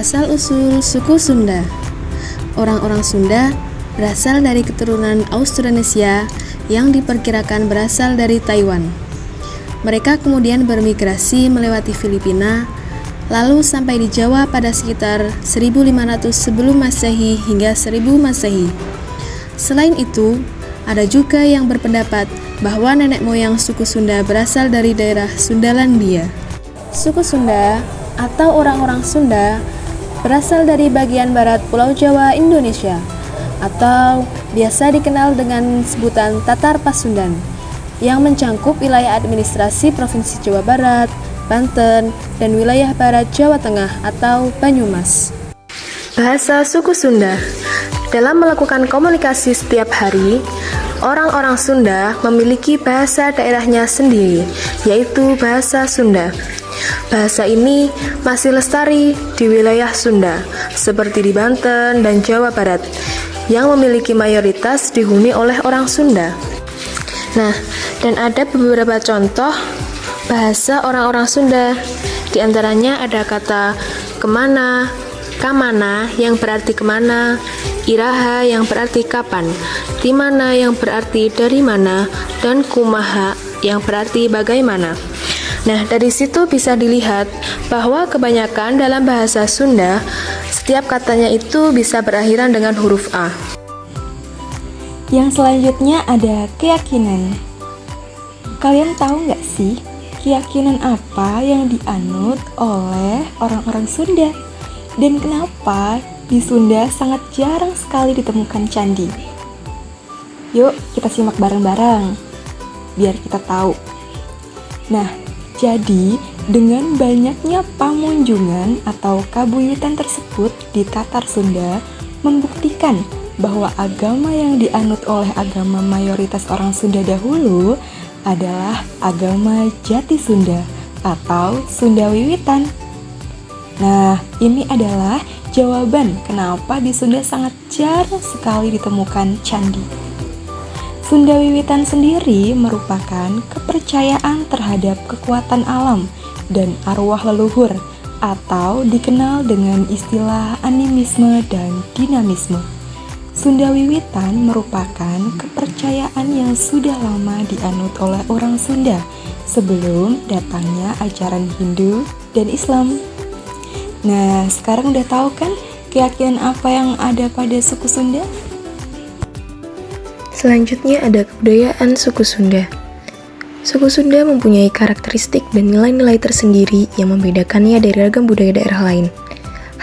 Asal-usul suku Sunda. Orang-orang Sunda berasal dari keturunan Austronesia yang diperkirakan berasal dari Taiwan. Mereka kemudian bermigrasi melewati Filipina, lalu sampai di Jawa pada sekitar 1500 sebelum Masehi hingga 1000 Masehi. Selain itu, ada juga yang berpendapat bahwa nenek moyang suku Sunda berasal dari daerah Sundalandia. Suku Sunda atau orang-orang Sunda berasal dari bagian barat Pulau Jawa, Indonesia, atau biasa dikenal dengan sebutan Tatar Pasundan, yang mencangkup wilayah administrasi Provinsi Jawa Barat, Banten, dan wilayah Barat Jawa Tengah atau Banyumas. Bahasa suku Sunda. Dalam melakukan komunikasi setiap hari, orang-orang Sunda memiliki bahasa daerahnya sendiri, yaitu bahasa Sunda. Bahasa ini masih lestari di wilayah Sunda, seperti di Banten dan Jawa Barat, yang memiliki mayoritas dihuni oleh orang Sunda. Nah, dan ada beberapa contoh bahasa orang-orang Sunda. Di antaranya ada kata kemana, kamana yang berarti kemana, iraha yang berarti kapan, dimana yang berarti dari mana, dan kumaha yang berarti bagaimana. Nah, dari situ bisa dilihat bahwa kebanyakan dalam bahasa Sunda, setiap katanya itu bisa berakhiran dengan huruf A. Yang selanjutnya ada keyakinan. Kalian tahu nggak sih, keyakinan apa yang dianut oleh orang-orang Sunda? Dan kenapa di Sunda sangat jarang sekali ditemukan candi? Yuk, kita simak bareng-bareng, biar kita tahu. Nah, jadi, dengan banyaknya pamunjungan atau kabuyutan tersebut di Tatar Sunda membuktikan bahwa agama yang dianut oleh agama mayoritas orang Sunda dahulu adalah agama Jati Sunda atau Sunda Wiwitan. Nah, ini adalah jawaban kenapa di Sunda sangat jarang sekali ditemukan candi. Sunda Wiwitan sendiri merupakan kepercayaan terhadap kekuatan alam dan arwah leluhur, atau dikenal dengan istilah animisme dan dinamisme. Sunda Wiwitan merupakan kepercayaan yang sudah lama dianut oleh orang Sunda sebelum datangnya ajaran Hindu dan Islam. Nah, sekarang udah tahu kan keyakinan apa yang ada pada suku Sunda? Selanjutnya ada kebudayaan suku Sunda. Suku Sunda mempunyai karakteristik dan nilai-nilai tersendiri yang membedakannya dari ragam budaya daerah lain.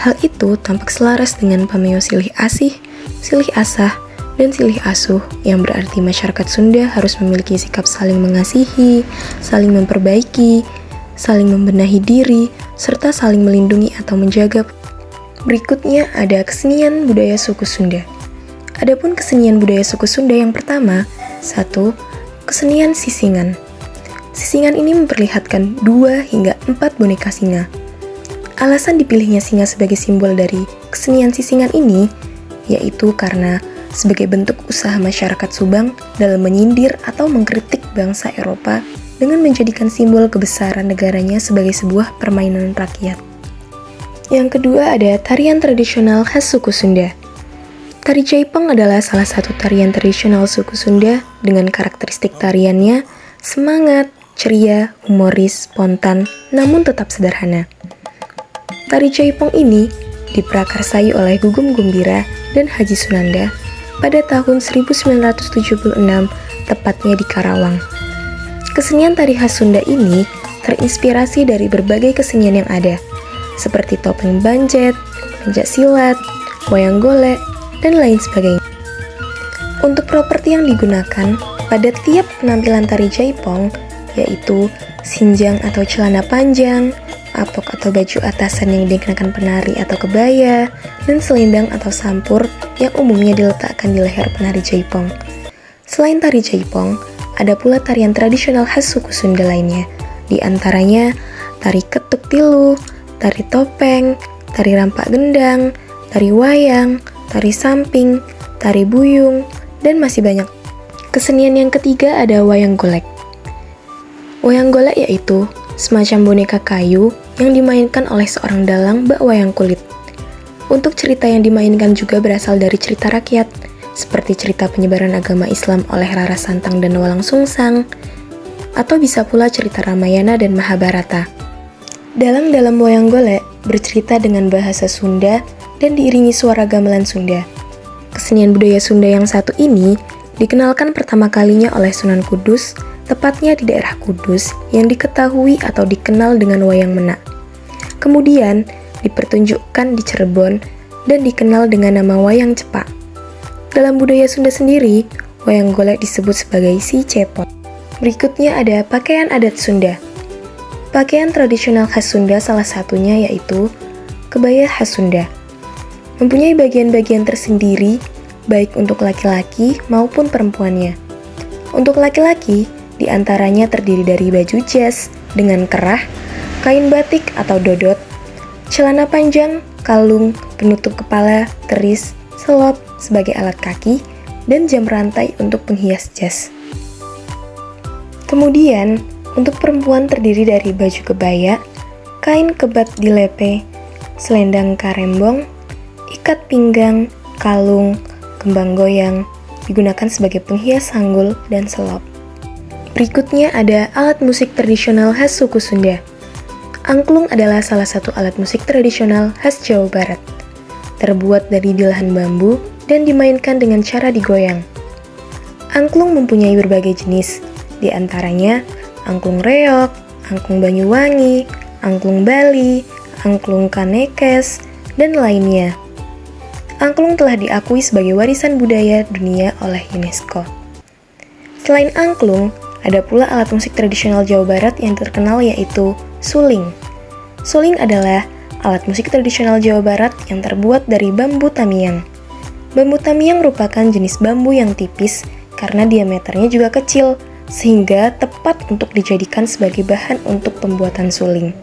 Hal itu tampak selaras dengan pameo silih asih, silih asah, dan silih asuh, yang berarti masyarakat Sunda harus memiliki sikap saling mengasihi, saling memperbaiki, saling membenahi diri, serta saling melindungi atau menjaga. Berikutnya ada kesenian budaya suku Sunda. Adapun kesenian budaya suku Sunda yang pertama, 1. Kesenian sisingan. Sisingan ini memperlihatkan 2 hingga 4 boneka singa. Alasan dipilihnya singa sebagai simbol dari kesenian sisingan ini, yaitu karena sebagai bentuk usaha masyarakat Subang dalam menyindir atau mengkritik bangsa Eropa dengan menjadikan simbol kebesaran negaranya sebagai sebuah permainan rakyat. Yang kedua ada tarian tradisional khas suku Sunda. Tari Jaipong adalah salah satu tarian tradisional suku Sunda dengan karakteristik tariannya semangat, ceria, humoris, spontan, namun tetap sederhana. Tari Jaipong ini diprakarsai oleh Gugum Gumbira dan Haji Sunanda pada tahun 1976, tepatnya di Karawang. Kesenian tari khas Sunda ini terinspirasi dari berbagai kesenian yang ada, seperti topeng banjet, pencak silat, wayang golek, dan lain sebagainya. Untuk properti yang digunakan pada tiap penampilan tari Jaipong, yaitu sinjang atau celana panjang, apok atau baju atasan yang dikenakan penari atau kebaya, dan selendang atau sampur yang umumnya diletakkan di leher penari Jaipong. Selain tari Jaipong, ada pula tarian tradisional khas suku Sunda lainnya, di antaranya tari ketuk tilu, tari topeng, tari rampak gendang, tari wayang, tari samping, tari buyung, dan masih banyak. Kesenian yang ketiga ada wayang golek. Wayang golek yaitu semacam boneka kayu yang dimainkan oleh seorang dalang bak wayang kulit. Untuk cerita yang dimainkan juga berasal dari cerita rakyat, seperti cerita penyebaran agama Islam oleh Rara Santang dan Walang Sungsang, atau bisa pula cerita Ramayana dan Mahabharata. Dalang-dalam wayang golek bercerita dengan bahasa Sunda dan diiringi suara gamelan Sunda. Kesenian budaya Sunda yang satu ini dikenalkan pertama kalinya oleh Sunan Kudus, tepatnya di daerah Kudus yang diketahui atau dikenal dengan wayang menak. Kemudian dipertunjukkan di Cirebon dan dikenal dengan nama wayang cepak. Dalam budaya Sunda sendiri, wayang golek disebut sebagai si cepot. Berikutnya ada pakaian adat Sunda. Pakaian tradisional khas Sunda salah satunya yaitu kebaya khas Sunda. Mempunyai bagian-bagian tersendiri, baik untuk laki-laki maupun perempuannya. Untuk laki-laki, diantaranya terdiri dari baju jas dengan kerah, kain batik atau dodot, celana panjang, kalung, penutup kepala, keris, selop sebagai alat kaki, dan jam rantai untuk penghias jas. Kemudian, untuk perempuan terdiri dari baju kebaya, kain kebat dilepe, selendang karembong, ikat pinggang, kalung, kembang goyang, digunakan sebagai penghias sanggul dan selop. Berikutnya ada alat musik tradisional khas suku Sunda. Angklung adalah salah satu alat musik tradisional khas Jawa Barat. Terbuat dari dilahan bambu dan dimainkan dengan cara digoyang. Angklung mempunyai berbagai jenis, di antaranya angklung reog, angklung Banyuwangi, angklung Bali, angklung Kanekes, dan lainnya. Angklung telah diakui sebagai warisan budaya dunia oleh UNESCO. Selain angklung, ada pula alat musik tradisional Jawa Barat yang terkenal yaitu suling. Suling adalah alat musik tradisional Jawa Barat yang terbuat dari bambu tamiang. Bambu tamiang merupakan jenis bambu yang tipis karena diameternya juga kecil, sehingga tepat untuk dijadikan sebagai bahan untuk pembuatan suling.